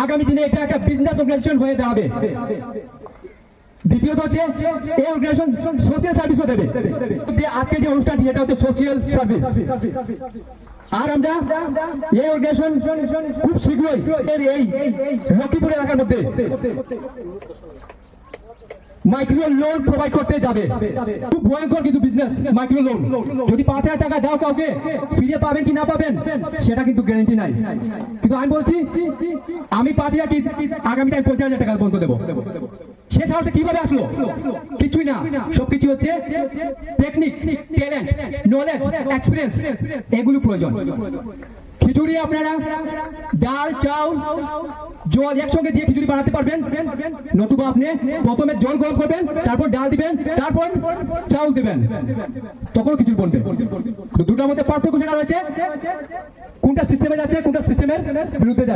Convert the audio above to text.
আগামী দিনে এটা একটা বিজনেস অর্গানাইজেশন হয়ে দাঁড়াবে। দ্বিতীয়ত হচ্ছে এই অর্গানাইজেশন সোশিয়াল সার্ভিসও দেবে। আজকে যে অনুষ্ঠানটি এটা হচ্ছে সোশিয়াল সার্ভিস। আর আমরা এই অর্গানাইজেশন খুব শীঘ্রই এই লক্ষ্মীপুর এলাকার মধ্যে মাইক্রো লোন প্রোভাইড করতে যাবে। খুব ভয়ঙ্কর কিন্তু বিজনেস মাইক্রো লোন। যদি 5,000 টাকা দাও কাউকে, ফিরে পাবেন কি না পাবেন সেটা কিন্তু গ্যারান্টি নাই। কিন্তু আমি বলছি আমি 5,000 আগামী টাইম 50,000 টাকা পর্যন্ত দেবো। সে সাহসটা কিভাবে আসলো? কিছুই না, সবকিছু হচ্ছে টেকনিক, ট্যালেন্ট, নলেজ, এক্সপিরিয়েন্স, এগুলো প্রয়োজন। খিচুড়ি আপনারা ডাল, চাউল, জল একসঙ্গে দিয়ে খিচুড়ি বানাতে পারবেন, নতুবা আপনি প্রথমে জল গরম করবেন, তারপর ডাল দিবেন, তারপর চাউল দিবেন, তখন খিচুড়ি বনবে। দুটার মধ্যে পার্থক্য সেটা রয়েছে কোনটা সিস্টেমে যাচ্ছে, কোনটা সিস্টেমের বিরুদ্ধে যাচ্ছে।